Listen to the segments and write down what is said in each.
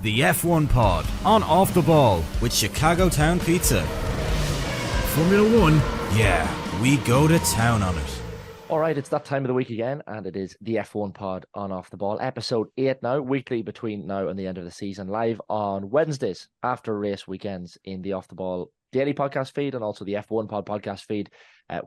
The F1 Pod on Off the Ball with Chicago Town Pizza. Formula One? Yeah, we go to town on it. All right, it's that time of the week again, and it is the F1 Pod on Off the Ball, episode 8 now, weekly between now and the end of the season, live on Wednesdays after race weekends in the Off the Ball daily podcast feed and also the F1 Pod podcast feed,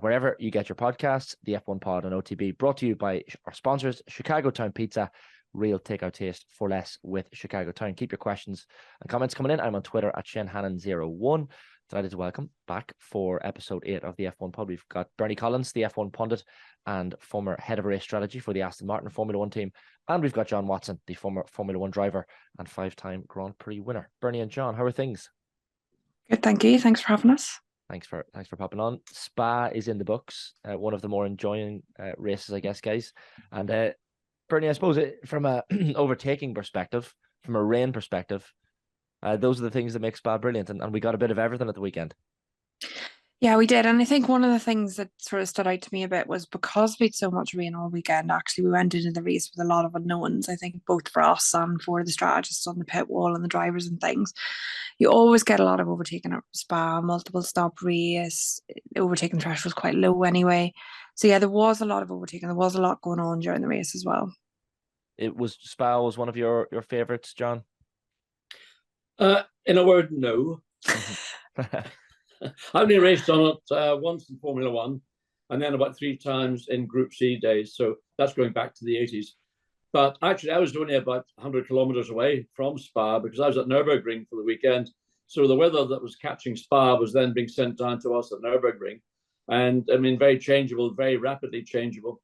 wherever you get your podcasts. The F1 Pod on OTB, brought to you by our sponsors, Chicago Town Pizza, real takeout taste for less with Chicago Town. Keep your questions and comments coming in. I'm on Twitter at Shane Hannon01. Delighted to welcome back for episode 8 of the F1 Pod. We've got Bernie Collins, the F1 pundit and former head of race strategy for the Aston Martin Formula One team. And we've got John Watson, the former Formula One driver and 5-time Grand Prix winner. Bernie and John, how are things? Good, thank you. Thanks for having us. Thanks for popping on. Spa is in the books. One of the more enjoying races, I guess, guys. And Bernie, I suppose from a overtaking perspective, from a rain perspective, those are the things that make Spa brilliant, and we got a bit of everything at the weekend. Yeah, we did. And I think one of the things that sort of stood out to me a bit was because we had so much rain all weekend, actually, we went into the race with a lot of unknowns, I think, both for us and for the strategists on the pit wall and the drivers and things. You always get a lot of overtaking at Spa, multiple stop race, overtaking threshold was quite low anyway. So yeah, there was a lot of overtaking. There was a lot going on during the race as well. Spa was one of your favourites, John? In a word, no. I've only raced on it once in Formula One and then about 3 times in Group C days. So that's going back to the 80s. But actually, I was only about 100 kilometres away from Spa because I was at Nürburgring for the weekend. So the weather that was catching Spa was then being sent down to us at Nürburgring. And I mean, very changeable, very rapidly changeable.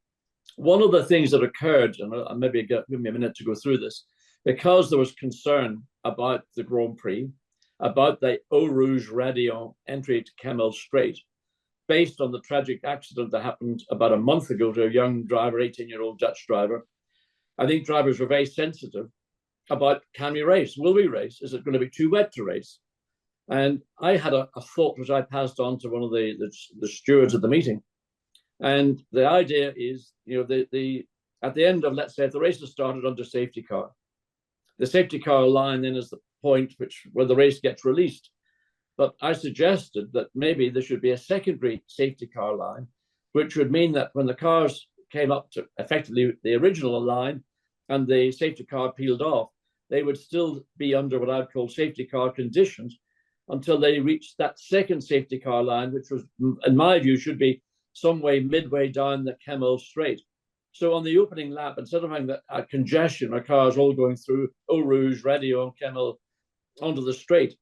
One of the things that occurred, and maybe give me a minute to go through this, because there was concern about the Grand Prix, about the Eau Rouge Radio entry to Kemmel Strait, based on the tragic accident that happened about a month ago to a young driver, 18-year-old Dutch driver. I think drivers were very sensitive about, can we race? Will we race? Is it going to be too wet to race? And I had a thought which I passed on to one of the stewards at the meeting. And the idea is, at the end of, let's say, if the race has started under safety car, the safety car line then is the point where the race gets released. But I suggested that maybe there should be a secondary safety car line, which would mean that when the cars came up to effectively the original line and the safety car peeled off, they would still be under what I'd call safety car conditions until they reached that second safety car line, which was, in my view, should be some way midway down the Kemmel Strait. So on the opening lap, instead of having a congestion of cars all going through Eau Rouge, Radio, and Kemmel onto the straight,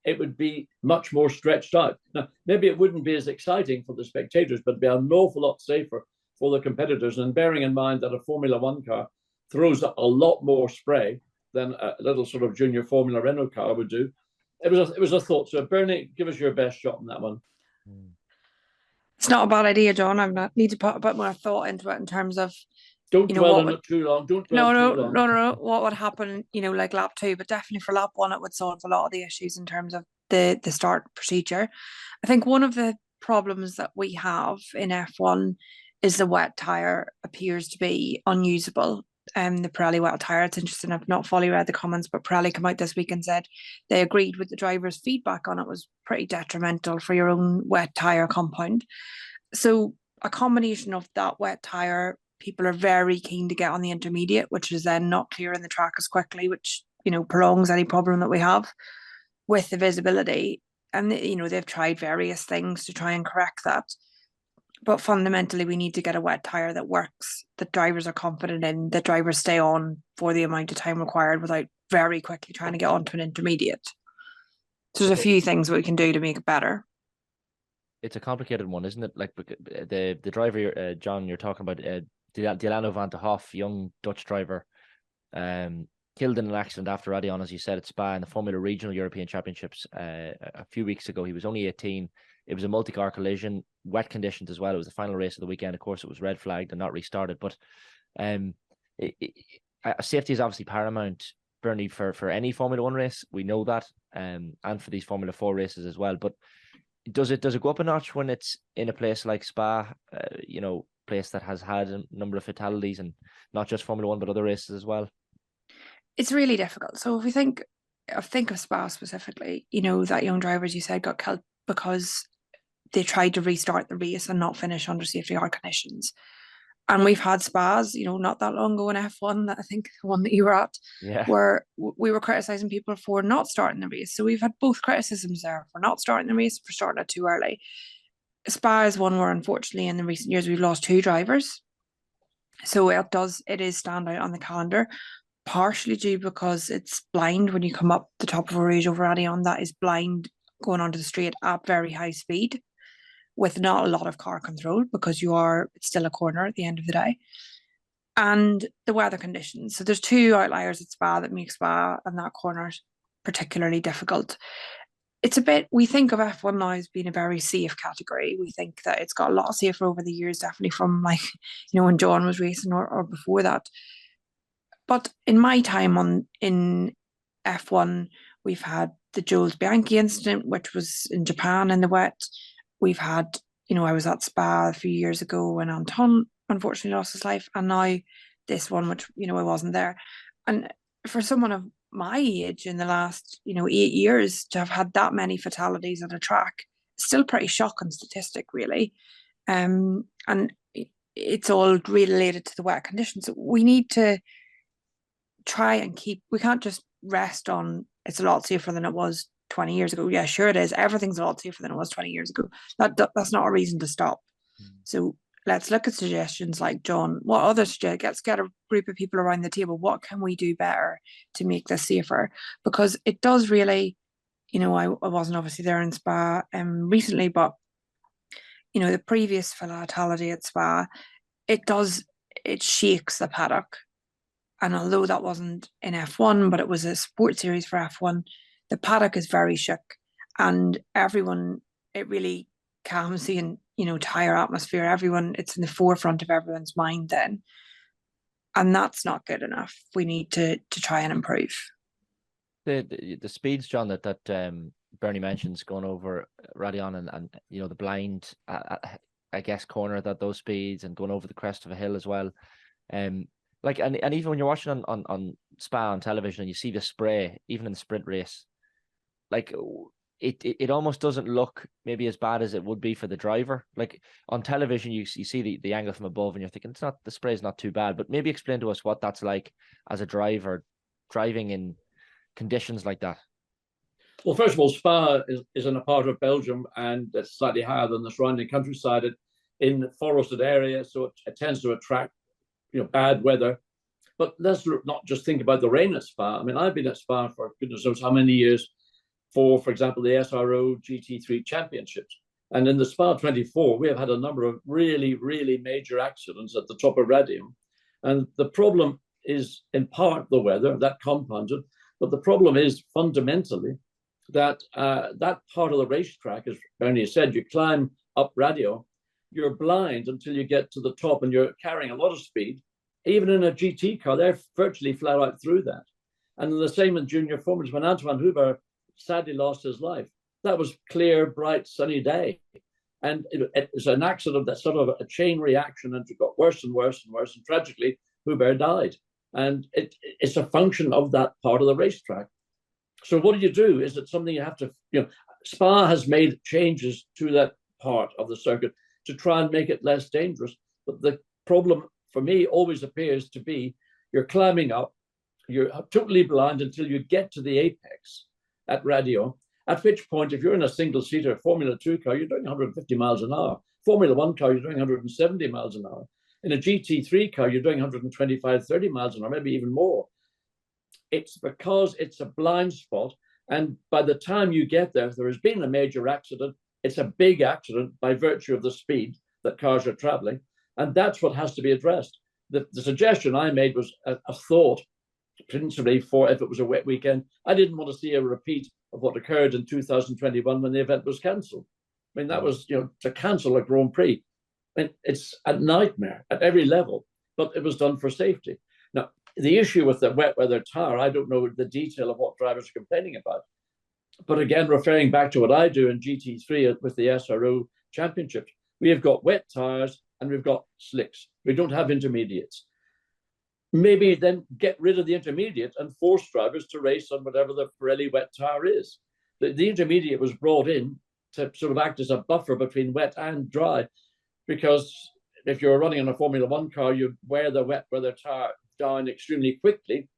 it would be much more stretched out. Now, maybe it wouldn't be as exciting for the spectators, but it'd be an awful lot safer for the competitors. And bearing in mind that a Formula One car throws a lot more spray than a little sort of junior Formula Renault car would do, it was a thought. So Bernie, give us your best shot on that one. It's not a bad idea, John. I need to put a bit more thought into it in terms of don't dwell on it too long. Don't dwell too long. No. What would happen, like lap 2, but definitely for lap 1, it would solve a lot of the issues in terms of the start procedure. I think one of the problems that we have in F1 is the wet tyre appears to be unusable. The Pirelli wet tyre, it's interesting, I've not fully read the comments, but Pirelli came out this week and said they agreed with the driver's feedback on it was pretty detrimental for your own wet tyre compound. So a combination of that wet tyre, people are very keen to get on the intermediate, which is then not clearing the track as quickly, which, prolongs any problem that we have with the visibility. And, they've tried various things to try and correct that. But fundamentally, we need to get a wet tyre that works, that drivers are confident in, that drivers stay on for the amount of time required without very quickly trying to get onto an intermediate. So there's a few things that we can do to make it better. It's a complicated one, isn't it? Like the driver, John, you're talking about, Delano van de Hoff, young Dutch driver, killed in an accident after Ardennes, as you said, at Spa in the Formula Regional European Championships a few weeks ago. He was only 18. It was a multi-car collision, wet conditions as well. It was the final race of the weekend. Of course, it was red flagged and not restarted. But safety is obviously paramount, Bernie, for any Formula One race. We know that, and for these Formula 4 races as well. But does it go up a notch when it's in a place like Spa, place that has had a number of fatalities, and not just Formula One, but other races as well? It's really difficult. So if we think of Spa specifically, that young driver, as you said, got killed because they tried to restart the race and not finish under safety car conditions. And we've had Spas, not that long ago in F1, that I think the one that you were at, where we were criticising people for not starting the race. So we've had both criticisms there for not starting the race, for starting it too early. Spa is one where, unfortunately, in the recent years, we've lost 2 drivers. So it is stand out on the calendar, partially due because it's blind when you come up the top of a ridge over Ardennes. That is blind going onto the straight at very high speed, with not a lot of car control, because it's still a corner at the end of the day. And the weather conditions. So there's 2 outliers at Spa that make Spa and that corner particularly difficult. We think of F1 now as being a very safe category. We think that it's got a lot safer over the years, definitely from when John was racing or before that. But in my time in F1, we've had the Jules Bianchi incident, which was in Japan in the wet. We've had, I was at Spa a few years ago when Anton unfortunately lost his life, and now this one, which, I wasn't there. And for someone of my age in the last, 8 years to have had that many fatalities at a track, still pretty shocking statistic, really. And it's all related to the wet conditions. We need to try and we can't just rest on it's a lot safer than it was 20 years ago. Yeah, sure it is. Everything's a lot safer than it was 20 years ago. That's not a reason to stop. So let's look at suggestions like John. What other suggestions? Get a group of people around the table. What can we do better to make this safer? Because it does really, I wasn't obviously there in Spa recently, but the previous fatality at Spa, it shakes the paddock. And although that wasn't in F1, but it was a sports series for F1, the paddock is very shook, and everyone, it really calms the tyre atmosphere. It's in the forefront of everyone's mind then, and that's not good enough. We need to try and improve. The speeds, John, that Bernie mentions, going over Radion and the blind, I guess, corner, that those speeds, and going over the crest of a hill as well. And even when you're watching on Spa on television and you see the spray, even in the sprint race, it almost doesn't look maybe as bad as it would be for the driver. Like on television, you see the angle from above and you're thinking the spray is not too bad, but maybe explain to us what that's like as a driver driving in conditions like that. Well, first of all, Spa is in a part of Belgium, and it's slightly higher than the surrounding countryside in forested area, so it tends to attract bad weather. But let's not just think about the rain at Spa. I mean, I've been at Spa for goodness knows how many years for example, the SRO GT3 championships. And in the Spa 24, we have had a number of really, really major accidents at the top of Radium. And the problem is in part the weather, that compounded, but the problem is fundamentally that that part of the racetrack, as Bernie said, you climb up Radio, you're blind until you get to the top and you're carrying a lot of speed. Even in a GT car, they're virtually flat out through that. And the same in junior formulas. When Antoine Hubert sadly lost his life, that was clear, bright, sunny day. And it was an accident that sort of a chain reaction, and it got worse and worse and worse. And tragically, Hubert died. And it's a function of that part of the racetrack. So what do you do? Is it something you have to, Spa has made changes to that part of the circuit to try and make it less dangerous. But the problem for me always appears to be you're climbing up, you're totally blind until you get to the apex at Radio, at which point, if you're in a single-seater Formula 2 car, you're doing 150 miles an hour. Formula 1 car, you're doing 170 miles an hour. In a GT3 car, you're doing 125, 30 miles an hour, maybe even more. It's because it's a blind spot. And by the time you get there, if there has been a major accident, it's a big accident by virtue of the speed that cars are traveling. And that's what has to be addressed. The suggestion I made was a thought, principally for if it was a wet weekend. I didn't want to see a repeat of what occurred in 2021 when the event was cancelled. I mean, that was, to cancel a Grand Prix. I mean, it's a nightmare at every level, but it was done for safety. Now, the issue with the wet weather tyre, I don't know the detail of what drivers are complaining about. But again, referring back to what I do in GT3 with the SRO championships, we have got wet tyres and we've got slicks. We don't have intermediates. maybe then get rid of the intermediate and force drivers to race on whatever the Pirelli wet tire is. The intermediate was brought in to sort of act as a buffer between wet and dry, because if you're running on a Formula One car, you wear the wet weather tire down extremely quickly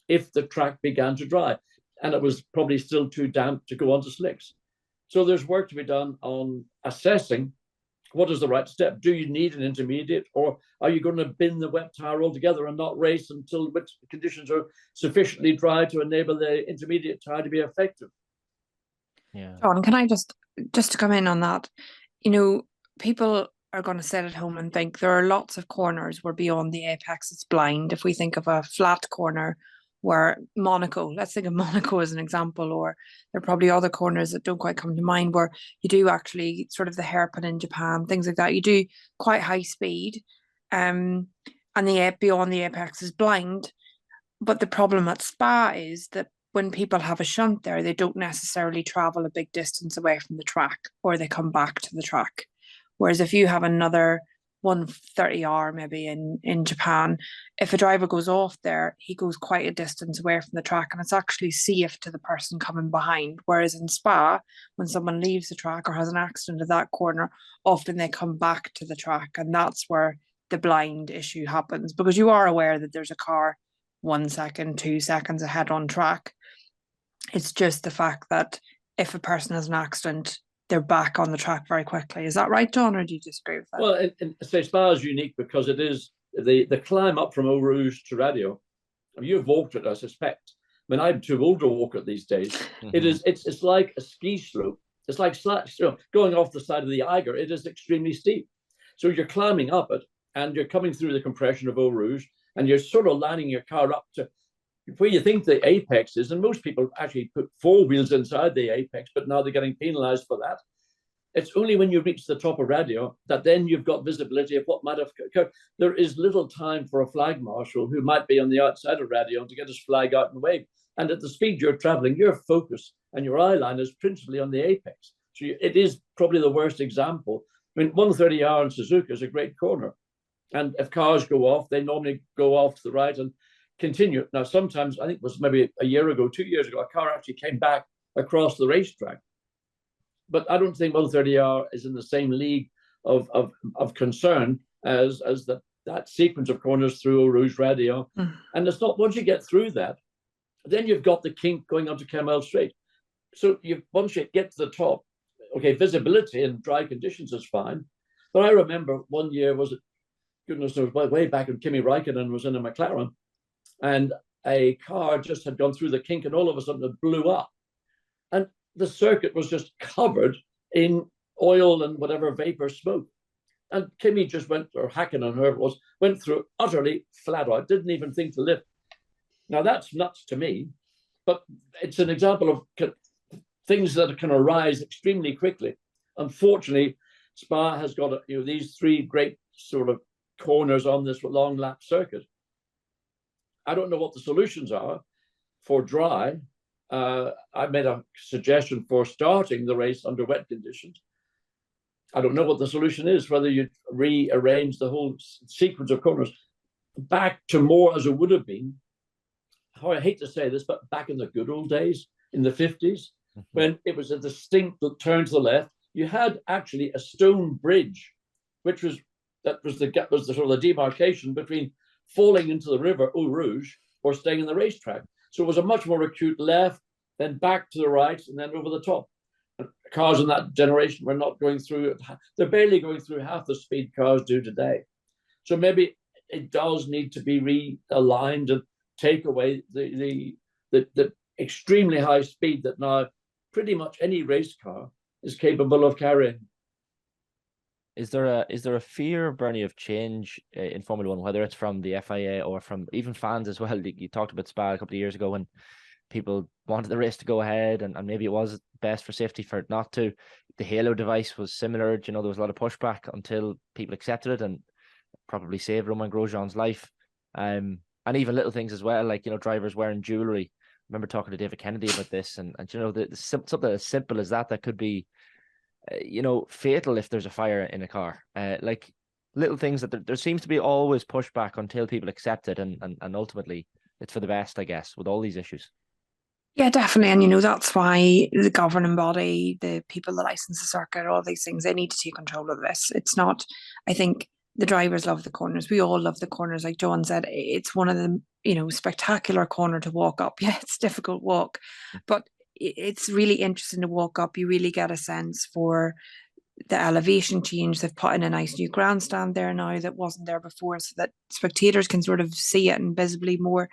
if the track began to dry, and it was probably still too damp to go onto slicks. So there's work to be done on assessing what is the right step. Do you need an intermediate, or are you going to bin the wet tire altogether and not race until wet conditions are sufficiently dry to enable the intermediate tire to be effective? Yeah. John, can I just to come in on that? You know, people are going to sit at home and think there are lots of corners where beyond the apex it's blind. If we think of a flat corner where Monaco, let's think of Monaco as an example, or there are probably other corners that don't quite come to mind where you do actually sort of the hairpin in Japan, things like that. You do quite high speed, and the beyond the apex is blind. But the problem at Spa is that when people have a shunt there, they don't necessarily travel a big distance away from the track, or they come back to the track. Whereas if you have another 130R maybe in Japan, if a driver goes off there, he goes quite a distance away from the track, and it's actually safe to the person coming behind. Whereas in Spa, when someone leaves the track or has an accident at that corner, often they come back to the track, and that's where the blind issue happens, because you are aware that there's a car 1 second, 2 seconds ahead on track. It's just the fact that if a person has an accident, they're back on the track very quickly. Is that right, John, or do you disagree with that? Well, say Spa is unique because it is the climb up from Eau Rouge to Radio. I mean, you've walked it, I suspect. I mean, I'm too old to walk it these days. It's like a ski slope. It's like going off the side of the Eiger. It is extremely steep. So you're climbing up it, and you're coming through the compression of Eau Rouge, and you're sort of lining your car up to where you think the apex is. And most people actually put four wheels inside the apex, but now they're getting penalized for that. It's only when you reach the top of Radio that then you've got visibility of what might have occurred. There is little time for a flag marshal who might be on the outside of Radio to get his flag out and wave. And at the speed you're traveling, your focus and your eye line is principally on the apex. So it is probably the worst example. I mean, 130R in Suzuka is a great corner. And if cars go off, they normally go off to the right and continue. Now, sometimes, I think it was maybe a year ago, 2 years ago, a car actually came back across the racetrack. But I don't think 130R is in the same league of concern as that sequence of corners through Eau Rouge Radio. And it's not, once you get through that, then you've got the kink going onto Kemmel Straight. So once you get to the top, okay, visibility in dry conditions is fine. But I remember one year, was it, goodness knows, way back when Kimi Raikkonen was in a McLaren, and a car just had gone through the kink, and all of a sudden it blew up. And the circuit was just covered in oil and whatever vapor smoke. And Kimi just went, or Hakkinen, whoever it was, went through utterly flat out, didn't even think to lift. Now that's nuts to me, but it's an example of things that can arise extremely quickly. Unfortunately, Spa has got these three great sort of corners on this long lap circuit. I don't know what the solutions are for dry. I made a suggestion for starting the race under wet conditions. I don't know what the solution is, whether you rearrange the whole sequence of corners back to more as it would have been. I hate to say this, but back in the good old days, in the 50s, when it was a distinct turn to the left, you had actually a stone bridge, which was the sort of the demarcation between falling into the river Eau Rouge or staying in the racetrack. So it was a much more acute left, then back to the right, and then over the top. Cars in that generation were not going through, they're barely going through half the speed cars do today. So maybe it does need to be realigned and take away the extremely high speed that now pretty much any race car is capable of carrying. Is there a fear, Bernie, of change in Formula One, whether it's from the FIA or from even fans as well? You talked about Spa a couple of years ago when people wanted the race to go ahead, and maybe it was best for safety for it not to. The Halo device was similar. There was a lot of pushback until people accepted it, and probably saved Romain Grosjean's life. And even little things as well, like drivers wearing jewelry. I remember talking to David Kennedy about this, and something as simple as that could be fatal if there's a fire in a car. Like little things that there seems to be always pushback until people accept it, and ultimately it's for the best, I guess, with all these issues. Yeah, definitely. And, you know, that's why the governing body, the people that license the circuit, all these things, they need to take control of this. It's not, I think the drivers love the corners. We all love the corners. Like John said, it's one of the, you know, spectacular corner to walk up. Yeah, it's a difficult walk, but it's really interesting to walk up. You really get a sense for the elevation change. They've put in a nice new grandstand there now that wasn't there before, so that spectators can sort of see it and visibly more.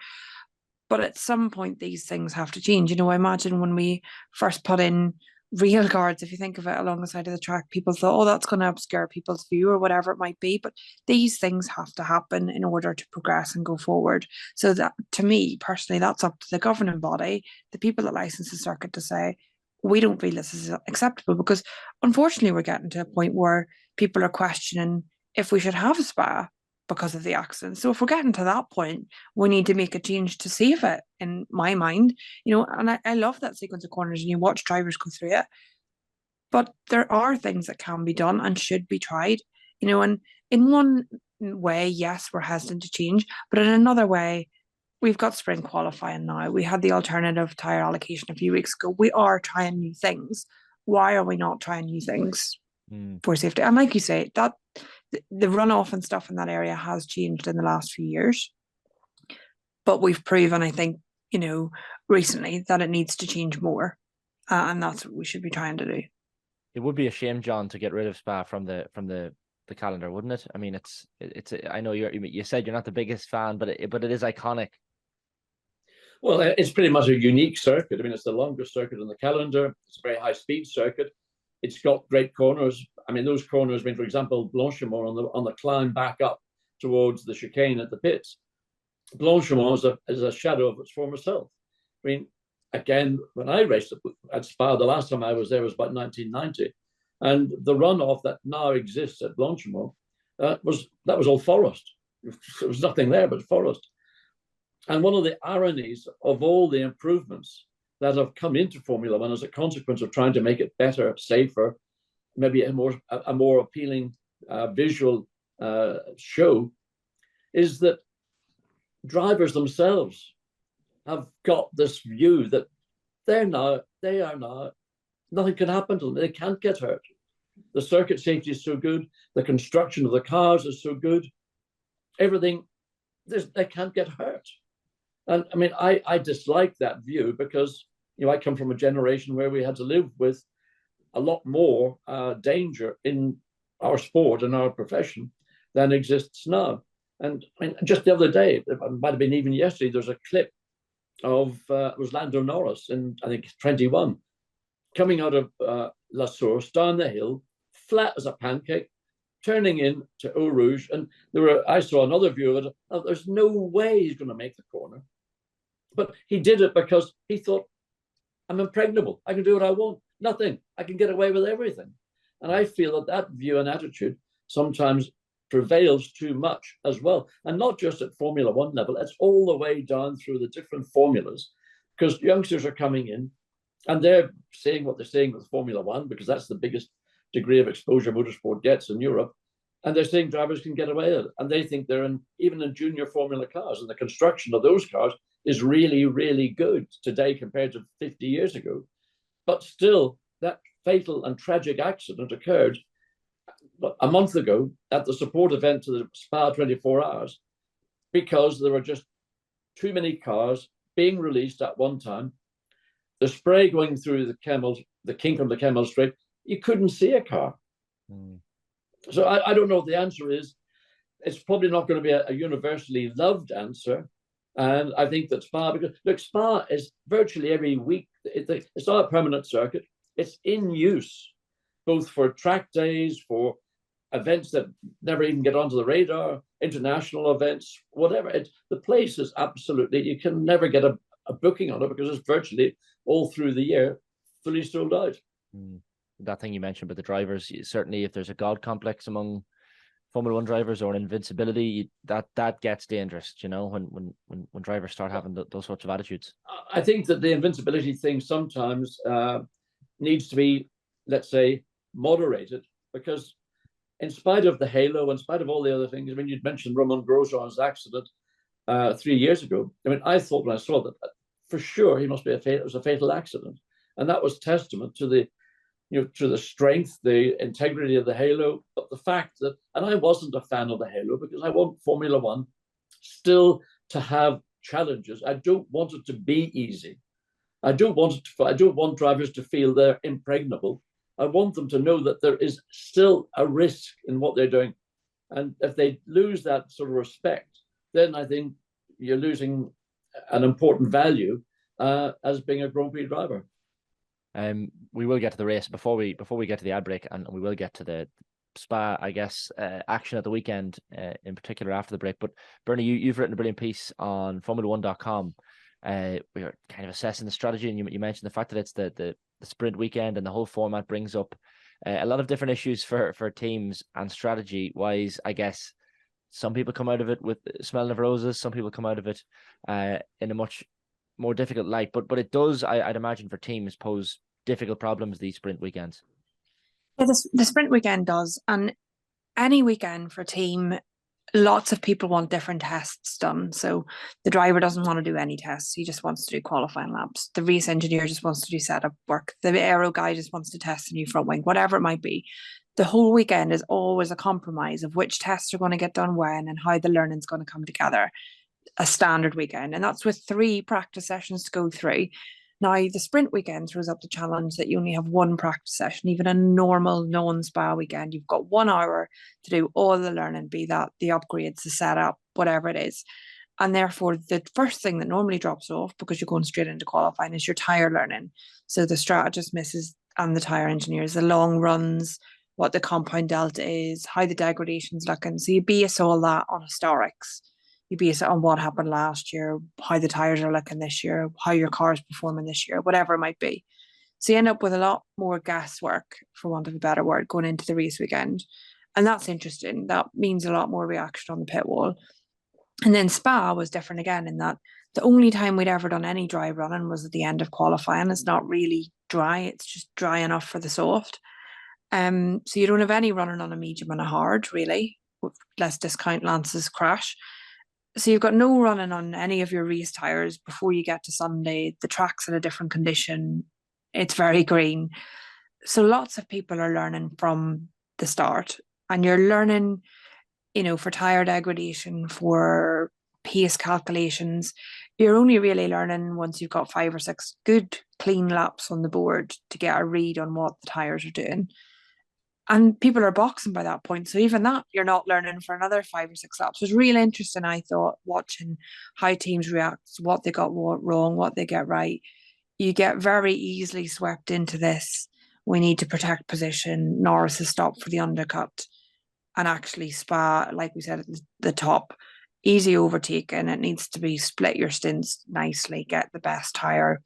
But at some point, these things have to change. You know, I imagine when we first put in rail guards, if you think of it along the side of the track, people thought, oh, that's going to obscure people's view or whatever it might be. But these things have to happen in order to progress and go forward. So that, to me personally, that's up to the governing body, the people that license the circuit, to say, we don't feel this is acceptable, because unfortunately we're getting to a point where people are questioning if we should have a spa because of the accident. So if we're getting to that point, we need to make a change to save it, in my mind. You know, and I love that sequence of corners and you watch drivers go through it. But there are things that can be done and should be tried, you know, and in one way, yes, we're hesitant to change, but in another way, we've got spring qualifying now. We had the alternative tyre allocation a few weeks ago. We are trying new things. Why are we not trying new things for safety? And like you say, that the runoff and stuff in that area has changed in the last few years. But we've proven, I think, you know, recently that it needs to change more. And that's what we should be trying to do. It would be a shame, John, to get rid of Spa from the calendar, wouldn't it? I mean, it's I know you said you're not the biggest fan, but it is iconic. Well, it's pretty much a unique circuit. I mean, it's the longest circuit in the calendar. It's a very high-speed circuit. It's got great corners. I mean, those corners, I mean, for example, Blanchimont on the climb back up towards the chicane at the pits. Blanchimont is a shadow of its former self. I mean, again, when I raced at Spa, the last time I was there was about 1990. And the runoff that now exists at Blanchimont was all forest. There was nothing there but forest. And one of the ironies of all the improvements that have come into Formula One as a consequence of trying to make it better, safer, maybe a more appealing visual show, is that drivers themselves have got this view that they are now, nothing can happen to them. They can't get hurt. The circuit safety is so good. The construction of the cars is so good. Everything, they can't get hurt. And I mean, I dislike that view because, you know, I come from a generation where we had to live with a lot more danger in our sport and our profession than exists now. And I mean, just the other day, it might have been even yesterday, there's a clip of it was Lando Norris in, I think, 21, coming out of La Source down the hill, flat as a pancake, turning in to Eau Rouge. And I saw another view of it. Oh, there's no way he's going to make the corner. But he did it because he thought, I'm impregnable. I can do what I want. Nothing. I can get away with everything. And I feel that view and attitude sometimes prevails too much as well. And not just at Formula One level, it's all the way down through the different formulas, because youngsters are coming in and they're saying what they're saying with Formula One, because that's the biggest degree of exposure motorsport gets in Europe. And they're saying drivers can get away with it. And they think they're even in junior Formula cars. And the construction of those cars is really, really good today compared to 50 years ago. But still, that fatal and tragic accident occurred a month ago at the support event to the Spa 24 Hours, because there were just too many cars being released at one time. The spray going through the kink of the Kemmel Straight, you couldn't see a car. So I don't know what the answer is. It's probably not going to be a universally loved answer. And I think that Spa, because look, Spa is virtually every week. It's not a permanent circuit. It's in use, both for track days, for events that never even get onto the radar, international events, whatever. The place is absolutely, you can never get a booking on it because it's virtually all through the year fully sold out. That thing you mentioned about the drivers, certainly if there's a God complex among Formula One drivers or an invincibility, that gets dangerous, you know, when drivers start having those sorts of attitudes. I think that the invincibility thing sometimes needs to be, let's say, moderated, because in spite of the halo, in spite of all the other things, I mean, you'd mentioned Romain Grosjean's accident 3 years ago. I mean, I thought when I saw that, for sure, it was a fatal accident. And that was testament to the strength, the integrity of the halo, but the fact that, and I wasn't a fan of the halo because I want Formula One still to have challenges. I don't want it to be easy. I don't want drivers to feel they're impregnable. I want them to know that there is still a risk in what they're doing. And if they lose that sort of respect, then I think you're losing an important value as being a Grand Prix driver. We will get to the race before we get to the ad break, and we will get to the Spa, I guess, action at the weekend, in particular after the break. But Bernie, you've written a brilliant piece on Formula1.com. We were kind of assessing the strategy, and you mentioned the fact that it's the sprint weekend, and the whole format brings up a lot of different issues for teams and strategy wise. I guess some people come out of it with smelling of roses. Some people come out of it in a much more difficult light. But it does, I'd imagine, for teams pose difficult problems these sprint weekends. Yeah, the sprint weekend does, and any weekend for a team, lots of people want different tests done. So the driver doesn't want to do any tests. He just wants to do qualifying laps. The race engineer just wants to do setup work. The aero guy just wants to test a new front wing, whatever it might be. The whole weekend is always a compromise of which tests are going to get done when and how the learning's going to come together. A standard weekend. And that's with 3 practice sessions to go through. Now, the sprint weekend throws up the challenge that you only have 1 practice session. Even a normal non-spa weekend, you've got 1 hour to do all the learning, be that the upgrades, the setup, whatever it is. And therefore, the first thing that normally drops off, because you're going straight into qualifying, is your tyre learning. So the strategist misses and the tyre engineers, the long runs, what the compound delta is, how the degradation's looking. So you base all that on historics. You base it on what happened last year, how the tyres are looking this year, how your car is performing this year, whatever it might be. So you end up with a lot more guesswork, for want of a better word, going into the race weekend. And that's interesting. That means a lot more reaction on the pit wall. And then Spa was different again, in that the only time we'd ever done any dry running was at the end of qualifying. It's not really dry, it's just dry enough for the soft. So you don't have any running on a medium and a hard, really. Let's discount Lance's crash. So you've got no running on any of your race tyres before you get to Sunday. The track's in a different condition. It's very green. So lots of people are learning from the start. And you're learning, for tyre degradation, for pace calculations. You're only really learning once you've got 5 or 6 good, clean laps on the board to get a read on what the tyres are doing. And people are boxing by that point. So even that, you're not learning for another 5 or 6 laps. It was really interesting, I thought, watching how teams react, what they got wrong, what they get right. You get very easily swept into this. We need to protect position. Norris has stopped for the undercut. And actually Spa, like we said at the top, easy overtaking. It needs to be split your stints nicely, get the best tyre,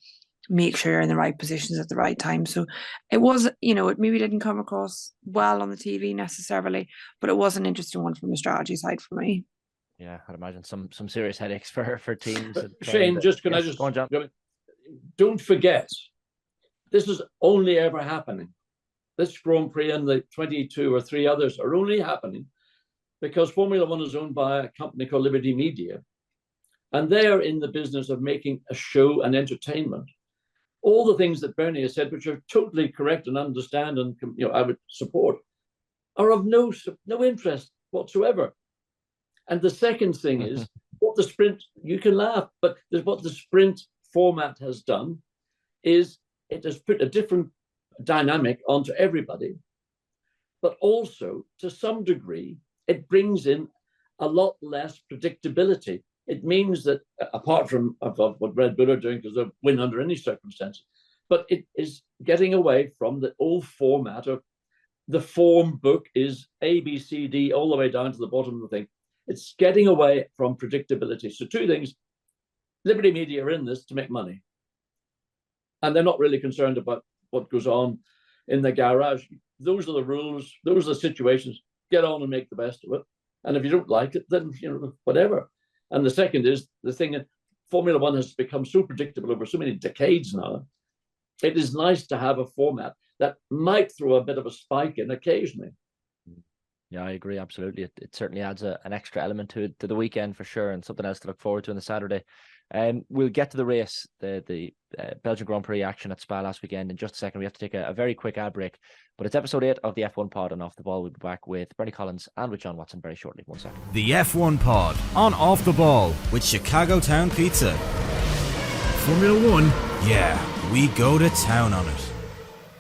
make sure you're in the right positions at the right time. So it was, it maybe didn't come across well on the TV necessarily, but it was an interesting one from the strategy side for me. Yeah, I'd imagine some serious headaches for teams. Shane, don't forget, this is only ever happening. This Grand Prix and the 22 or 3 others are only happening because Formula One is owned by a company called Liberty Media, and they are in the business of making a show and entertainment. All the things that Bernie has said, which are totally correct and understand, and I would support, are of no interest whatsoever. And the second thing is what the sprint. You can laugh, but what the sprint format has done is it has put a different dynamic onto everybody, but also to some degree it brings in a lot less predictability. It means that, apart from what Red Bull are doing, because they'll win under any circumstances, but it is getting away from the old format of the form book is A, B, C, D, all the way down to the bottom of the thing. It's getting away from predictability. So 2 things. Liberty Media are in this to make money. And they're not really concerned about what goes on in the garage. Those are the rules. Those are the situations. Get on and make the best of it. And if you don't like it, then, whatever. And the second is the thing that Formula One has become so predictable over so many decades now. It is nice to have a format that might throw a bit of a spike in occasionally. Yeah, I agree. Absolutely. It certainly adds an extra element to the weekend for sure, and something else to look forward to on the Saturday. We'll get to the race, the Belgian Grand Prix action at Spa last weekend in just a second. We have to take a very quick ad break, but it's episode 8 of the F1 pod on Off the Ball. We'll be back with Bernie Collins and with John Watson very shortly. 1 second. The F1 pod on Off the Ball with Chicago Town Pizza. Formula One, yeah, we go to town on it.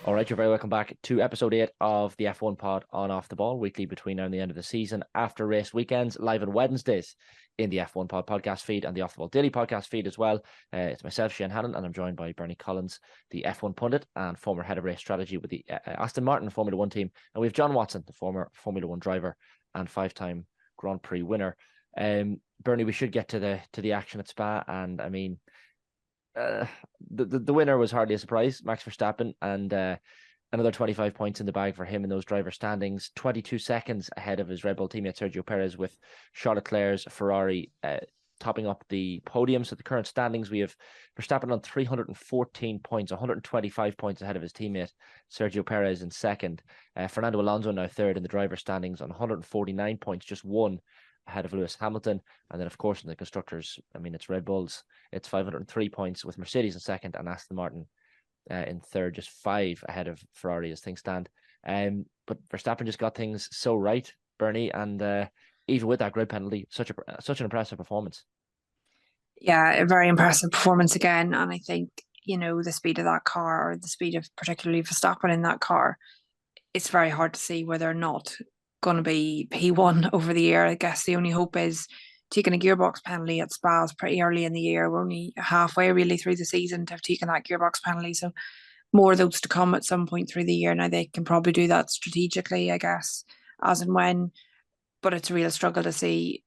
All right, you're very welcome back to episode 8 of the F1 pod on Off the Ball, weekly between now and the end of the season, after race weekends, live on Wednesdays in the F1 pod podcast feed and the Off the Ball daily podcast feed as well. It's myself, Shane Hannon, and I'm joined by Bernie Collins, the F1 pundit and former head of race strategy with the Aston Martin Formula One team. And we have John Watson, the former Formula One driver and 5-time Grand Prix winner. Bernie, we should get to the action at Spa, and I mean, the winner was hardly a surprise, Max Verstappen, and another 25 points in the bag for him in those driver standings, 22 seconds ahead of his Red Bull teammate Sergio Perez, with Charles Leclerc's Ferrari topping up the podium. So the current standings, we have Verstappen on 314 points, 125 points ahead of his teammate Sergio Perez in second. Fernando Alonso now third in the driver standings on 149 points, just one ahead of Lewis Hamilton. And then, of course, in the constructors, I mean, it's Red Bulls. It's 503 points with Mercedes in second and Aston Martin in third, just 5 ahead of Ferrari as things stand. But Verstappen just got things so right, Bernie, and even with that grid penalty, such an impressive performance. Yeah, a very impressive performance again. And I think, the speed of that car, or the speed of particularly Verstappen in that car, it's very hard to see where they're not going to be P1 over the year. I guess the only hope is taking a gearbox penalty at Spa pretty early in the year. We're only halfway really through the season to have taken that gearbox penalty. So more of those to come at some point through the year. Now they can probably do that strategically, I guess, as and when. But it's a real struggle to see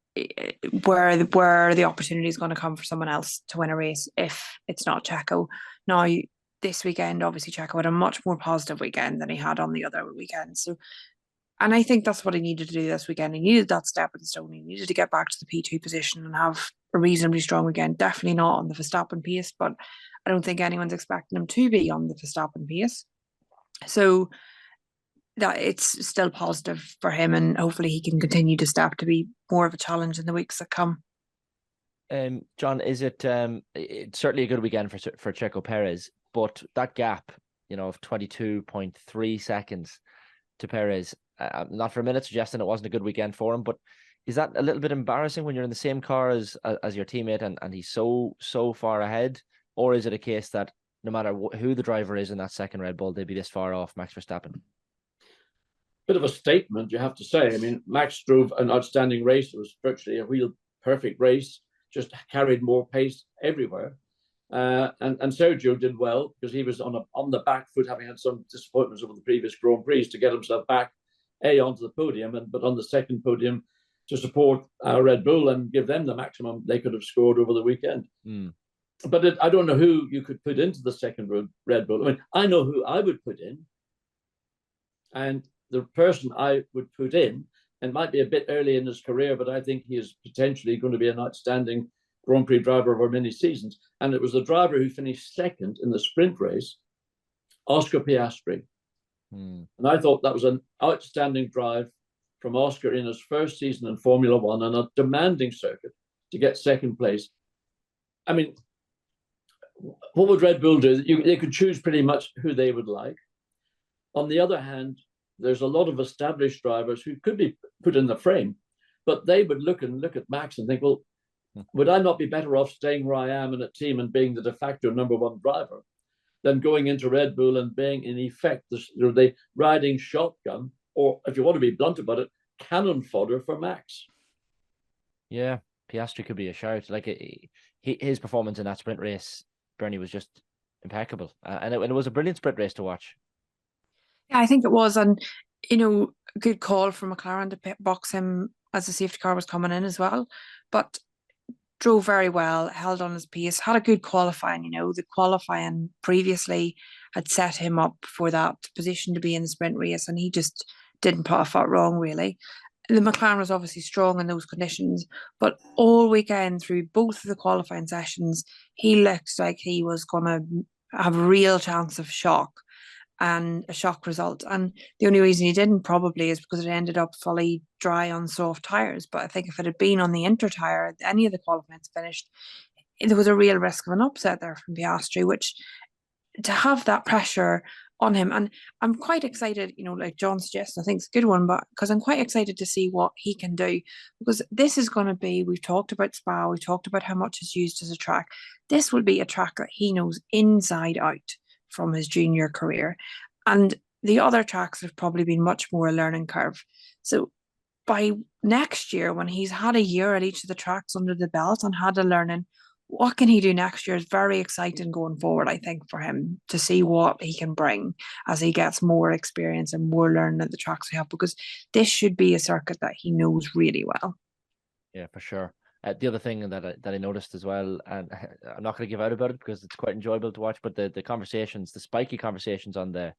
where the opportunity is going to come for someone else to win a race if it's not Checo. Now, this weekend, obviously, Checo had a much more positive weekend than he had on the other weekends. So, and I think that's what he needed to do this weekend. He needed that stepping stone. He needed to get back to the P2 position and have a reasonably strong weekend. Definitely not on the Verstappen pace, but I don't think anyone's expecting him to be on the Verstappen pace. So that it's still positive for him, and hopefully he can continue to step to be more of a challenge in the weeks that come. John, is it's certainly a good weekend for Checo Perez, but that gap, of 22.3 seconds to Perez, not for a minute suggesting it wasn't a good weekend for him, but is that a little bit embarrassing when you're in the same car as your teammate and he's so far ahead? Or is it a case that no matter who the driver is in that second Red Bull, they'd be this far off Max Verstappen? Bit of a statement, you have to say. I mean, Max drove an outstanding race. It was virtually a real perfect race, just carried more pace everywhere. And Sergio did well because he was on the back foot, having had some disappointments over the previous Grand Prix, to get himself back onto the podium, but on the second podium to support Red Bull and give them the maximum they could have scored over the weekend. But I don't know who you could put into the second Red Bull. I mean, I know who I would put in, and the person I would put in, and might be a bit early in his career, but I think he is potentially going to be an outstanding Grand Prix driver over many seasons. And it was the driver who finished second in the sprint race, Oscar Piastri. And I thought that was an outstanding drive from Oscar in his first season in Formula One on a demanding circuit to get second place. I mean, what would Red Bull do? They could choose pretty much who they would like. On the other hand, there's a lot of established drivers who could be put in the frame, but they would look at Max and think, well, would I not be better off staying where I am in a team and being the de facto number one driver than going into Red Bull and being, in effect, the riding shotgun, or if you want to be blunt about it, cannon fodder for Max? Yeah, Piastri could be a shout. Like his performance in that sprint race, Bernie, was just impeccable, and it was a brilliant sprint race to watch. Yeah, I think it was, and good call from McLaren to box him as the safety car was coming in as well. But drove very well, held on his pace, had a good qualifying. The qualifying previously had set him up for that position to be in the sprint race, and he just didn't put a foot wrong, really. The McLaren was obviously strong in those conditions, but all weekend through both of the qualifying sessions, he looked like he was going to have a real chance of shock. and a shock result. And the only reason he didn't probably is because it ended up fully dry on soft tyres. But I think if it had been on the inter tyre, any of the qualifyings finished, there was a real risk of an upset there from Piastri, which to have that pressure on him. And I'm quite excited, like John suggests, I think it's a good one, but because I'm quite excited to see what he can do, because this is going to be, we've talked about Spa, we've talked about how much it's used as a track. This will be a track that he knows inside out from his junior career. And the other tracks have probably been much more a learning curve. So by next year, when he's had a year at each of the tracks under the belt and had a learning, what can he do next year is very exciting going forward, I think, for him to see what he can bring as he gets more experience and more learning at the tracks we have, because this should be a circuit that he knows really well. Yeah, for sure. The other thing that I noticed as well, and I'm not going to give out about it because it's quite enjoyable to watch, but the conversations, the spiky conversations on the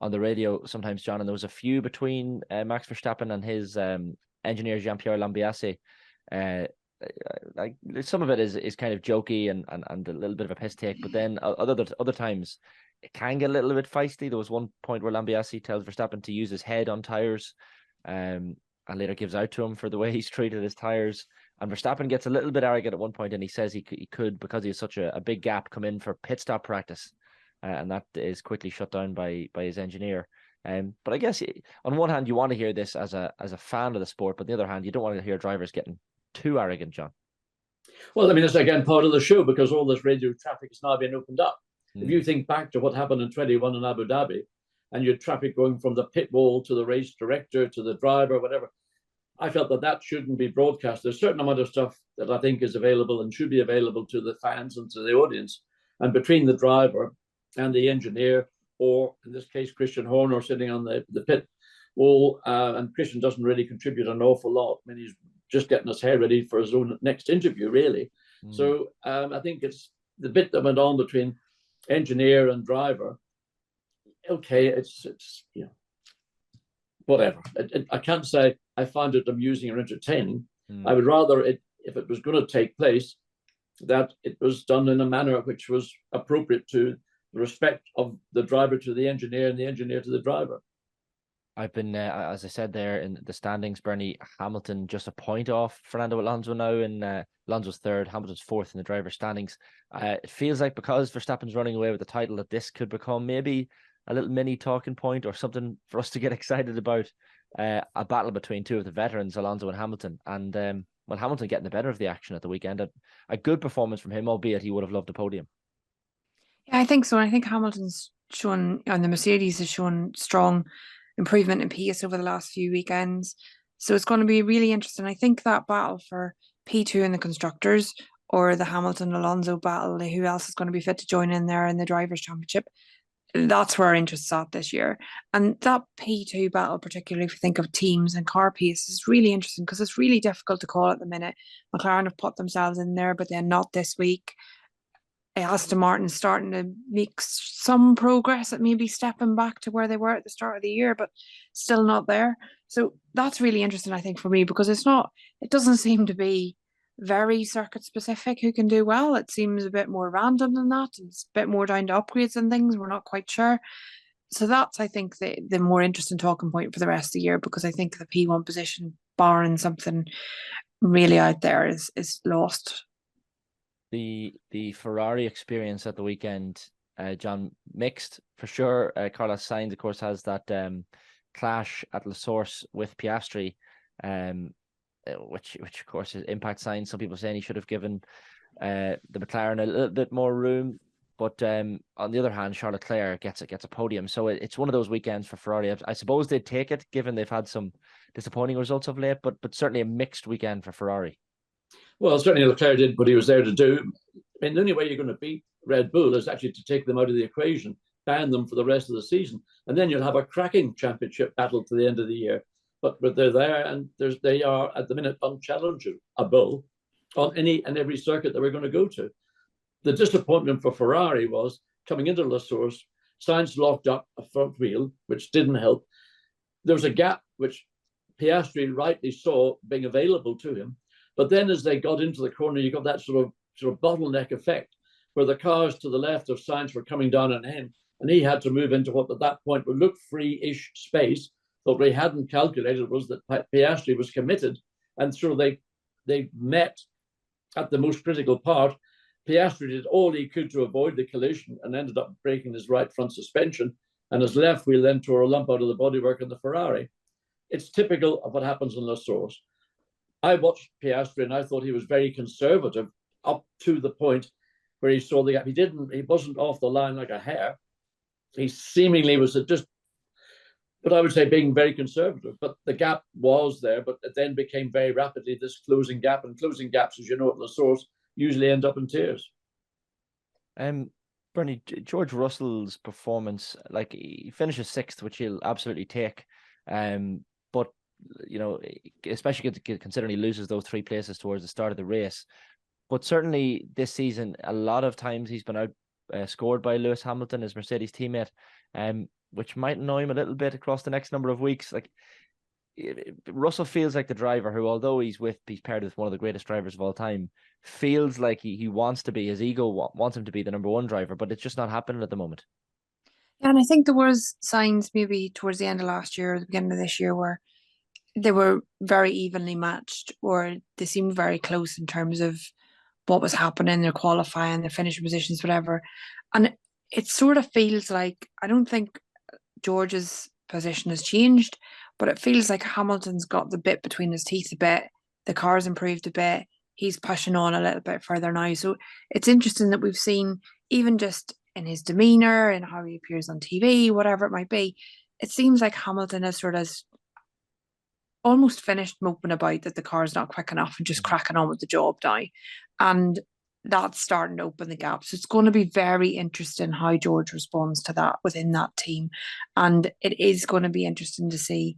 radio sometimes, John, and there was a few between Max Verstappen and his engineer Jean-Pierre Lambiase. Like some of it is kind of jokey and a little bit of a piss take, but then other times it can get a little bit feisty. There was one point where Lambiase tells Verstappen to use his head on tires, and later gives out to him for the way he's treated his tires. And Verstappen gets a little bit arrogant at one point, and he says he could, because he has such a big gap, come in for pit stop practice, and that is quickly shut down by his engineer. But I guess on one hand you want to hear this as a fan of the sport, but on the other hand you don't want to hear drivers getting too arrogant, John. Well, I mean, it's again part of the show because all this radio traffic is now being opened up. If you think back to what happened in 21 in Abu Dhabi, and you had traffic going from the pit wall to the race director to the driver, whatever, I felt that shouldn't be broadcast. There's a certain amount of stuff that I think is available and should be available to the fans and to the audience. And between the driver and the engineer, or in this case, Christian Horner sitting on the pit wall, and Christian doesn't really contribute an awful lot. I mean, he's just getting his hair ready for his own next interview, really. So I think it's the bit that went on between engineer and driver. Okay, it's whatever. I can't say I found it amusing or entertaining. I would rather if it was going to take place, that it was done in a manner which was appropriate to the respect of the driver to the engineer and the engineer to the driver. I've been, as I said there in the standings, Bernie, Hamilton just a point off Fernando Alonso now, and Alonso's third, Hamilton's fourth in the driver's standings. It feels like because Verstappen's running away with the title, that this could become maybe a little mini talking point or something for us to get excited about. A battle between two of the veterans, Alonso and Hamilton, and Hamilton getting the better of the action at the weekend. A good performance from him, albeit he would have loved a podium. Yeah, I think so. I think Hamilton's shown, and the Mercedes has shown strong improvement in pace over the last few weekends. So it's going to be really interesting. I think that battle for P2 in the constructors, or the Hamilton-Alonso battle, who else is going to be fit to join in there in the Drivers' Championship, that's where our interest's at this year. And that P2 battle, particularly if you think of teams and car pace, is really interesting because it's really difficult to call at the minute. McLaren have put themselves in there, but then not this week. Aston Martin starting to make some progress at maybe stepping back to where they were at the start of the year, but still not there. So that's really interesting, I think, for me, because it doesn't seem to be very circuit specific who can do well. It seems a bit more random than that. It's a bit more down to upgrades and things. We're not quite sure. So that's, I think, the more interesting talking point for the rest of the year, because I think the P1 position, barring something really out there, is lost. The Ferrari experience at the weekend, John, mixed for sure. Carlos Sainz, of course, has that clash at La Source with Piastri, which of course impacts Sainz. Some people saying he should have given the McLaren a little bit more room, but on the other hand, Charles Leclerc gets a podium. So it's one of those weekends for Ferrari. I suppose they'd take it, given they've had some disappointing results of late, but certainly a mixed weekend for Ferrari. Well, certainly Leclerc did what he was there to do. I mean, the only way you're going to beat Red Bull is actually to take them out of the equation, ban them for the rest of the season, and then you'll have a cracking championship battle to the end of the year. But they're there, and they are at the minute unchallengeable on any and every circuit that we're going to go to. The disappointment for Ferrari was coming into La Source, Sainz locked up a front wheel, which didn't help. There was a gap which Piastri rightly saw being available to him. But then as they got into the corner, you got that sort of bottleneck effect where the cars to the left of Sainz were coming down on him, and he had to move into what at that point would look free-ish space. But what he hadn't calculated was that Piastri was committed, and so they met at the most critical part. Piastri did all he could to avoid the collision and ended up breaking his right front suspension, and his left wheel then tore a lump out of the bodywork in the Ferrari. It's typical of what happens in La Source. I watched Piastri and I thought he was very conservative up to the point where he saw the gap. He wasn't off the line like a hare. He seemingly was just, but I would say, being very conservative. But the gap was there, but it then became very rapidly this closing gap. And closing gaps, as you know, at La Source usually end up in tears. Bernie, George Russell's performance, like, he finishes sixth, which he'll absolutely take. But, you know, especially considering he loses those 3 places towards the start of the race. But certainly this season, a lot of times he's been scored by Lewis Hamilton, his Mercedes teammate, which might annoy him a little bit across the next number of weeks. Like, Russell feels like the driver who, although he's paired with one of the greatest drivers of all time, feels like he wants to be, his ego wants him to be the number 1 driver, but it's just not happening at the moment. And I think there was signs maybe towards the end of last year or the beginning of this year where they were very evenly matched, or they seemed very close in terms of what was happening, their qualifying, their finishing positions, whatever. And it sort of feels like, I don't think George's position has changed, but it feels like Hamilton's got the bit between his teeth a bit. The car's improved a bit. He's pushing on a little bit further now. So it's interesting that we've seen, even just in his demeanour and how he appears on TV, whatever it might be, it seems like Hamilton has sort of almost finished moping about that the car's not quick enough and just cracking on with the job now. And that's starting to open the gap. So it's going to be very interesting how George responds to that within that team. And it is going to be interesting to see.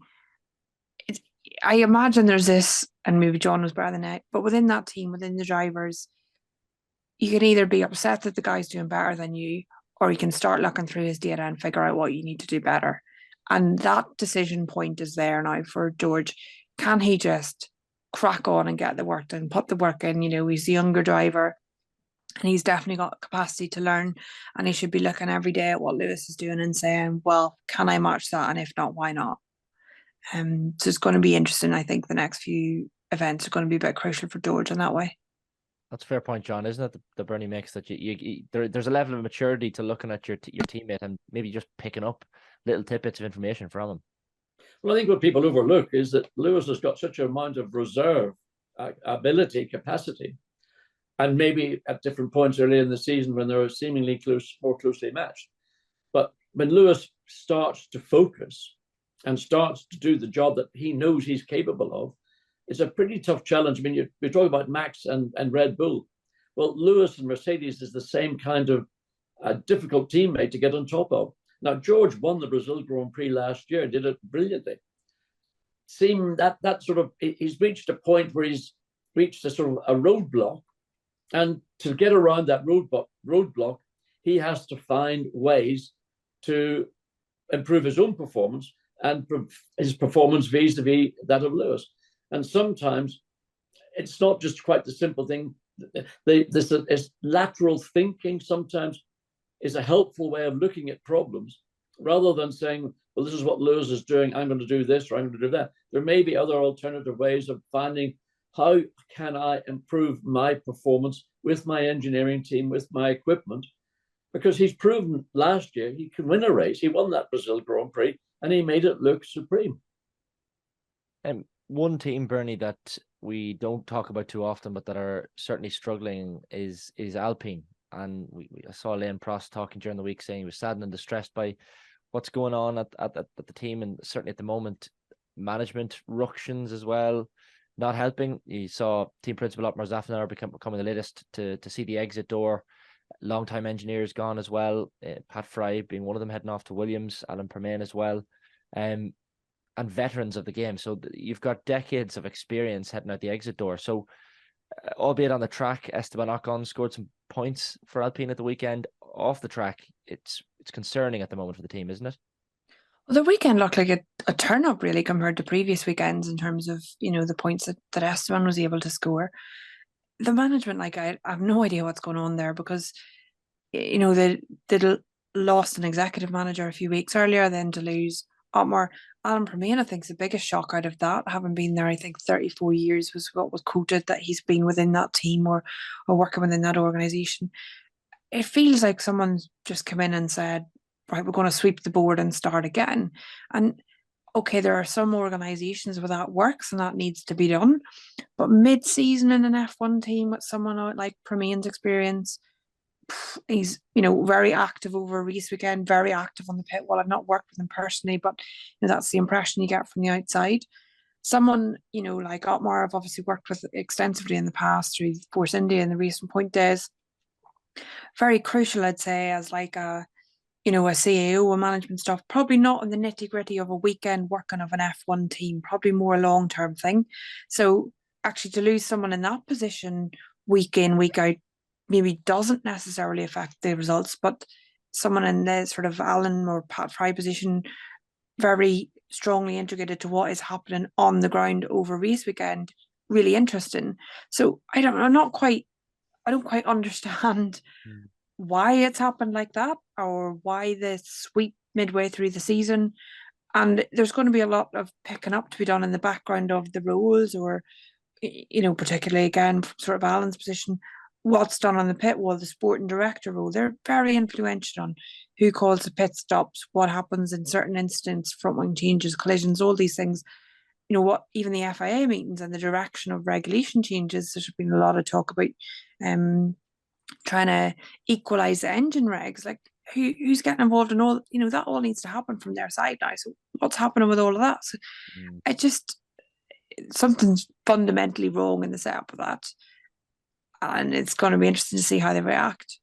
I imagine there's this, and maybe John was better than it, but within that team, within the drivers, you can either be upset that the guy's doing better than you, or you can start looking through his data and figure out what you need to do better. And that decision point is there now for George. Can he just crack on and get the work done, put the work in? You know, he's the younger driver and he's definitely got capacity to learn, and he should be looking every day at what Lewis is doing and saying, well, can I match that? And if not, why not? So it's going to be interesting. I think the next few events are going to be a bit crucial for George in that way. That's a fair point, John, isn't it? The Bernie makes that there's a level of maturity to looking at your teammate and maybe just picking up little tidbits of information from him. Well, I think what people overlook is that Lewis has got such an amount of reserve ability, capacity, and maybe at different points early in the season when they're seemingly more closely matched. But when Lewis starts to focus and starts to do the job that he knows he's capable of, it's a pretty tough challenge. I mean, you're talking about Max and Red Bull. Well, Lewis and Mercedes is the same kind of difficult teammate to get on top of. Now, George won the Brazil Grand Prix last year, did it brilliantly. Seemed that sort of, he's reached a point where he's reached a sort of a roadblock. And to get around that roadblock, he has to find ways to improve his own performance and his performance vis-a-vis that of Lewis. And sometimes it's not just quite the simple thing. This lateral thinking sometimes is a helpful way of looking at problems, rather than saying, well, this is what Lewis is doing, I'm going to do this or I'm going to do that. There may be other alternative ways of finding, how can I improve my performance with my engineering team, with my equipment? Because he's proven last year he can win a race. He won that Brazil Grand Prix and he made it look supreme. One team, Bernie, that we don't talk about too often, but that are certainly struggling is Alpine. And I saw Alain Prost talking during the week saying he was saddened and distressed by what's going on at the team, and certainly at the moment, management ructions as well, not helping. You saw team principal Otmar Zafnauer becoming the latest to see the exit door. Long-time engineers gone as well. Pat Fry being one of them, heading off to Williams. Alan Permain as well. And veterans of the game. So you've got decades of experience heading out the exit door. So albeit on the track, Esteban Ocon scored some points for Alpine at the weekend. Off the track, it's concerning at the moment for the team, isn't it? Well, the weekend looked like a turn-up really compared to previous weekends in terms of, you know, the points that Esteban was able to score. The management, like, I have no idea what's going on there, because, you know, the lost an executive manager a few weeks earlier, then to lose Otmar. Alan Permane, I think, is the biggest shock out of that. Having been there, I think 34 years was what was quoted that he's been within that team or working within that organisation. It feels like someone's just come in and said, right, we're going to sweep the board and start again. And okay, there are some organisations where that works and that needs to be done. But mid-season in an F1 team with someone like Permane's experience, he's, very active over a race weekend, very active on the pit wall. I've not worked with him personally, but that's the impression you get from the outside. Someone, like Otmar, I've obviously worked with extensively in the past through Force India in the Racing Point days. Very crucial, I'd say, as like a CAO and management stuff. Probably not in the nitty gritty of a weekend working of an F1 team, probably more a long-term thing. So actually to lose someone in that position week in, week out, maybe doesn't necessarily affect the results, but someone in the sort of Alan or Pat Fry position, very strongly integrated to what is happening on the ground over race weekend, really interesting. So I don't quite understand why it's happened like that, or why the sweep midway through the season. And there's going to be a lot of picking up to be done in the background of the roles, or particularly again sort of Alan's position, what's done on the pit wall, the sporting director role. They're very influential on who calls the pit stops, what happens in certain incidents, front wing changes, collisions, all these things. What even the FIA meetings and the direction of regulation changes. There's been a lot of talk about trying to equalize the engine regs. Like who's getting involved in all, that all needs to happen from their side now. So what's happening with all of that? So it just, something's fundamentally wrong in the setup of that. And it's going to be interesting to see how they react.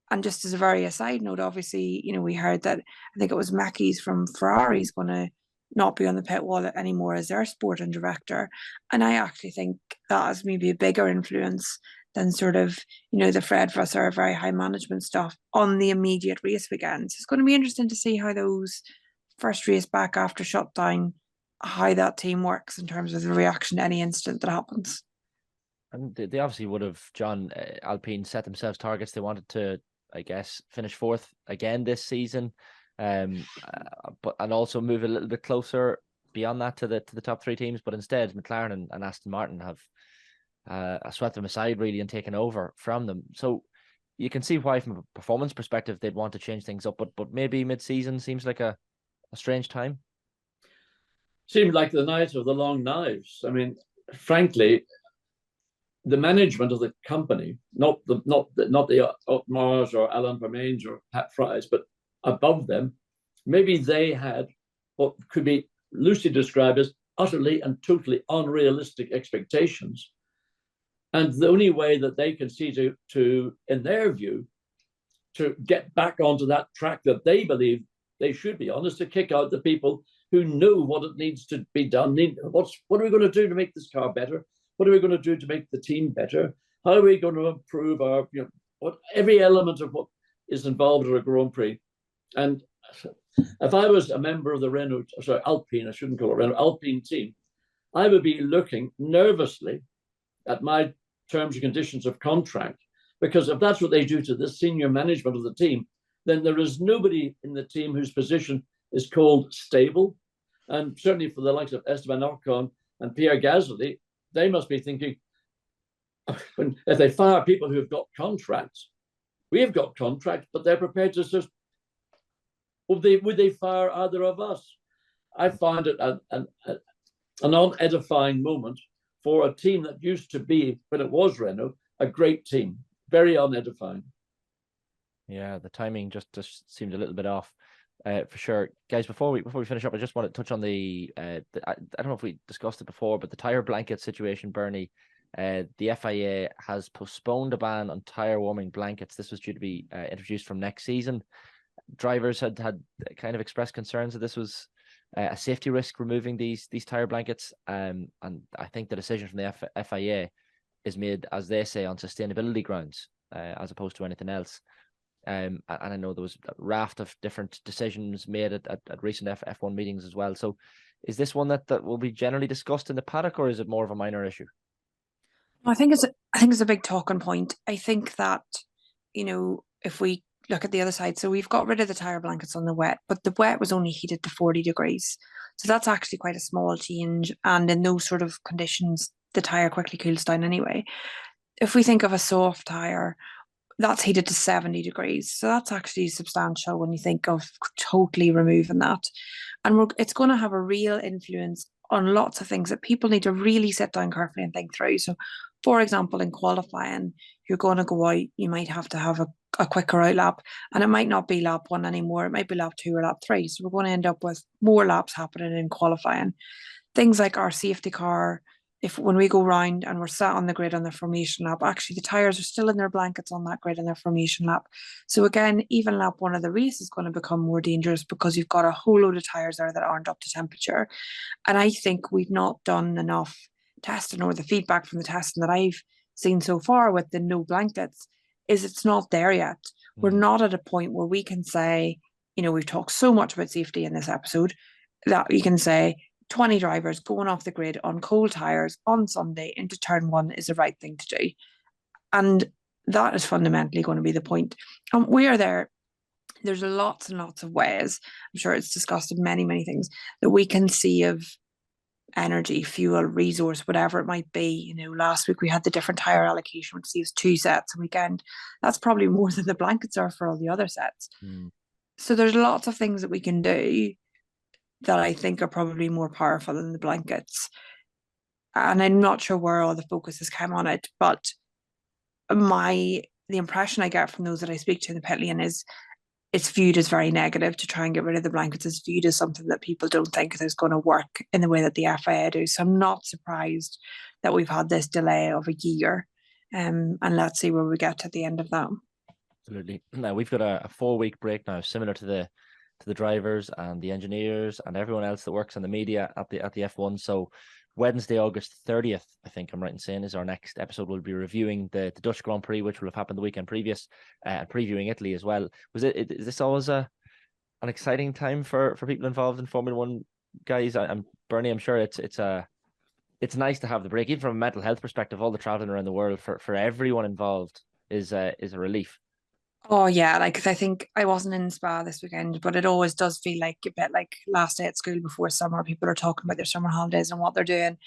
And just as a very aside note, obviously, we heard that, I think it was Mackey's from Ferrari's going to not be on the pit wall anymore as their sporting director. And I actually think that has maybe a bigger influence than sort of, the Fred Vasseur very high management stuff on the immediate race weekends. It's going to be interesting to see how those first race back after shutdown, how that team works in terms of the reaction to any incident that happens. And they obviously would have, John, Alpine set themselves targets. They wanted to, I guess, finish fourth again this season, and also move a little bit closer beyond that to the top three teams. But instead, McLaren and Aston Martin have swept them aside really and taken over from them. So you can see why, from a performance perspective, they'd want to change things up. But maybe mid-season seems like a strange time. Seemed like the night of the long knives. I mean, frankly, the management of the company, not the Otmars or Alan Permane's or Pat Fry's, but above them, maybe they had what could be loosely described as utterly and totally unrealistic expectations. And the only way that they can see to, in their view, to get back onto that track that they believe they should be on is to kick out the people who know what it needs to be done. What are we going to do to make this car better? What are we going to do to make the team better? How are we going to improve our, every element of what is involved in a Grand Prix? And if I was a member of the Alpine, I shouldn't call it Renault, Alpine team, I would be looking nervously at my terms and conditions of contract, because if that's what they do to the senior management of the team, then there is nobody in the team whose position is called stable. And certainly for the likes of Esteban Ocon and Pierre Gasly, they must be thinking, if they fire people who have got contracts, we have got contracts, but they're prepared to just, would they fire either of us? I find it an unedifying moment for a team that used to be, when it was Renault, a great team. Very unedifying. Yeah, the timing just seemed a little bit off. For sure, guys. Before we finish up, I just want to touch on I don't know if we discussed it before, but the tire blanket situation, Bernie. The FIA has postponed a ban on tire warming blankets. This was due to be introduced from next season. Drivers had kind of expressed concerns that this was a safety risk, removing these tire blankets. And I think the decision from the FIA is made, as they say, on sustainability grounds, as opposed to anything else. And I know there was a raft of different decisions made at recent F1 meetings as well. So is this one that will be generally discussed in the paddock, or is it more of a minor issue? I think it's a big talking point. I think that, if we look at the other side. So we've got rid of the tyre blankets on the wet, but the wet was only heated to 40 degrees. So that's actually quite a small change. And in those sort of conditions, the tyre quickly cools down anyway. If we think of a soft tyre, that's heated to 70 degrees. So that's actually substantial when you think of totally removing that. And it's going to have a real influence on lots of things that people need to really sit down carefully and think through. So, for example, in qualifying, you're going to go out, you might have to have a quicker out lap, and it might not be lap 1 anymore. It might be lap 2 or lap 3. So we're going to end up with more laps happening in qualifying. Things like our safety car, when we go round and we're sat on the grid on the formation lap, actually the tyres are still in their blankets on that grid in their formation lap. So again, even lap 1 of the race is going to become more dangerous because you've got a whole load of tyres there that aren't up to temperature. And I think we've not done enough testing, or the feedback from the testing that I've seen so far with the no blankets is it's not there yet. We're not at a point where we can say, we've talked so much about safety in this episode that you can say 20 drivers going off the grid on cold tyres on Sunday into turn 1 is the right thing to do. And that is fundamentally going to be the point. And we are there. There's lots and lots of ways, I'm sure it's discussed in many, many things, that we can see of energy, fuel, resource, whatever it might be. Last week we had the different tyre allocation, which saves 2 sets a weekend. That's probably more than the blankets are for all the other sets. So there's lots of things that we can do that I think are probably more powerful than the blankets. And I'm not sure where all the focus has come on it, but the impression I get from those that I speak to in the pit lane is it's viewed as very negative to try and get rid of the blankets. It's viewed as something that people don't think is going to work in the way that the FIA do. So I'm not surprised that we've had this delay of a year. And let's see where we get at the end of that. Absolutely. Now we've got a 4-week break now, similar to the drivers and the engineers and everyone else that works in the media at the F1. So Wednesday, August 30th, I think I'm right in saying, is our next episode. We'll be reviewing the Dutch Grand Prix, which will have happened the weekend previous, and previewing Italy as well. Is this always an exciting time for people involved in Formula One, guys? Bernie, I'm sure it's nice to have the break, even from a mental health perspective. All the traveling around the world for everyone involved is a relief. Oh yeah, I think I wasn't in Spa this weekend, but it always does feel like a bit like last day at school before summer. People are talking about their summer holidays and what they're doing.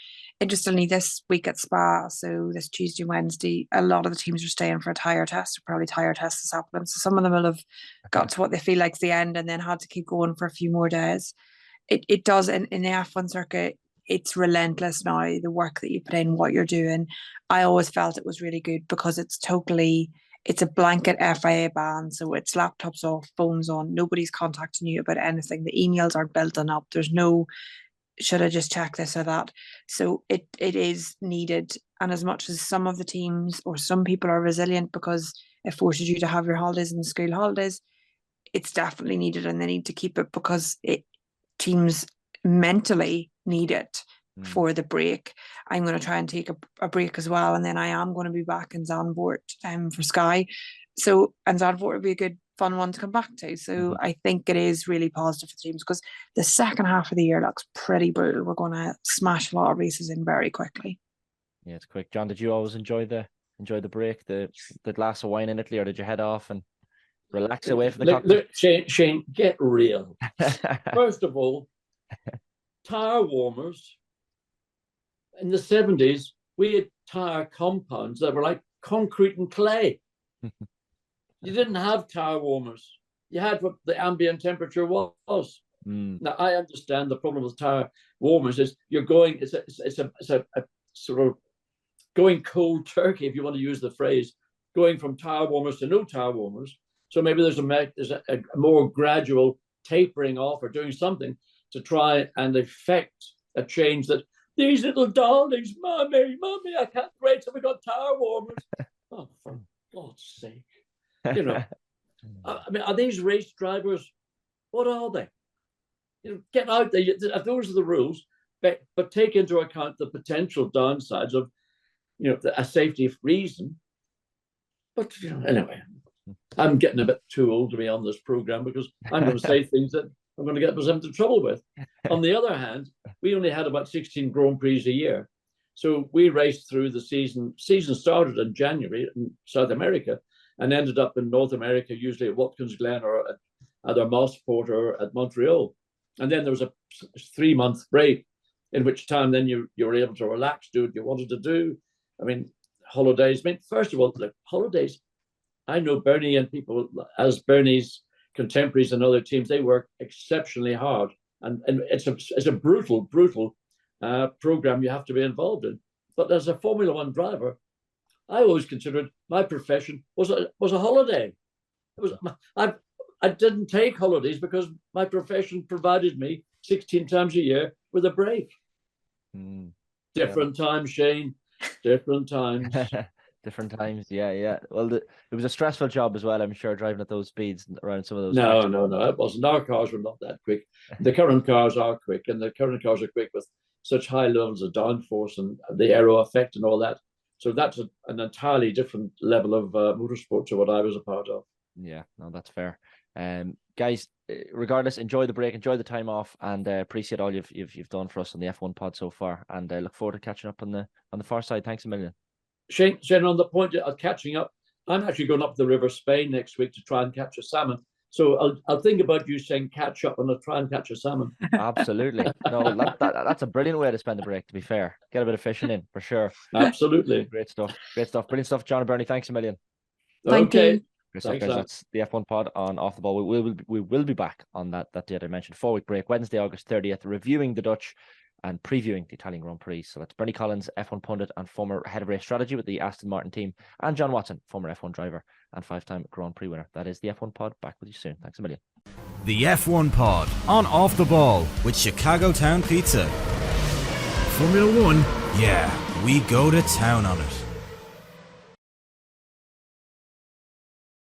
Interestingly, this week at Spa, so this Tuesday, Wednesday, a lot of the teams are staying for a tyre test, or probably tyre test this afternoon. So some of them will have got to what they feel like is the end and then had to keep going for a few more days. It does in the F1 circuit. It's relentless now, the work that you put in, what you're doing. I always felt it was really good because it's a blanket FIA ban, so it's laptops off, phones on, nobody's contacting you about anything. The emails aren't building up. There's no, should I just check this or that? So it is needed. And as much as some of the teams or some people are resilient because it forces you to have your holidays and school holidays, it's definitely needed, and they need to keep it because teams mentally need it for the break. I'm going to try and take a break as well, and then I am going to be back in Zandvoort for Sky. And Zandvoort will be a good fun one to come back to. So I think it is really positive for the teams because the second half of the year looks pretty brutal. We're going to smash a lot of races in very quickly. Yeah, it's quick. John, did you always enjoy the break, the glass of wine in Italy, or did you head off and relax away from the cockpit? Look, Shane, get real. First of all, tyre warmers. In the 70s, we had tyre compounds that were like concrete and clay. You didn't have tyre warmers. You had what the ambient temperature was. Now, I understand the problem with tyre warmers is it's a sort of going cold turkey, if you want to use the phrase, going from tyre warmers to no tyre warmers. So maybe there's a more gradual tapering off or doing something to try and effect a change that these little darlings, mommy, I can't wait till we got tyre warmers. Oh, for God's sake. I mean, are these race drivers, what are they? Get out there. If those are the rules, but take into account the potential downsides of, a safety reason. But, anyway, I'm getting a bit too old to be on this program because I'm going to say things that I'm going to get myself into trouble with. On the other hand, we only had about 16 Grand Prix a year. So we raced through the season. Season started in January in South America, and ended up in North America, usually at Watkins Glen or at either Mosport or at Montreal. And then there was a 3-month break, in which time then you were able to relax, do what you wanted to do. I mean, holidays. I mean, first of all, like holidays, I know Bernie and people, as Bernie's contemporaries and other teams, they work exceptionally hard. And it's a brutal program you have to be involved in. But as a Formula One driver, I always considered my profession was a holiday. I didn't take holidays because my profession provided me 16 times a year with a break. Different times, Shane. Different times. Different times, yeah. Well, it was a stressful job as well, I'm sure, driving at those speeds around some of those. No, it wasn't. Our cars were not that quick. The current cars are quick, and the current cars are quick with such high levels of downforce and the aero effect and all that. So that's an entirely different level of motorsport to what I was a part of. Yeah, no, that's fair. Guys, regardless, enjoy the break, enjoy the time off, and appreciate all you've done for us on the F1 pod so far, and look forward to catching up on the far side. Thanks a million. Shane, on the point of catching up, I'm actually going up the River Spain next week to try and catch a salmon. So I'll think about you saying catch up, and I'll try and catch a salmon. Absolutely. No, that's a brilliant way to spend the break, to be fair. Get a bit of fishing in, for sure. Absolutely. Great stuff. Brilliant stuff, John and Bernie. Thanks a million. Thank you. Great stuff, guys. That's the F1 pod on Off the Ball. We will be back on that date I mentioned. 4-week break, Wednesday, August 30th, reviewing the Dutch and previewing the Italian Grand Prix. So that's Bernie Collins, F1 pundit and former head of race strategy with the Aston Martin team, and John Watson, former F1 driver and 5-time Grand Prix winner. That is the F1 pod. Back with you soon. Thanks a million. The F1 pod on Off the Ball with Chicago Town Pizza. Formula One, yeah, we go to town on it.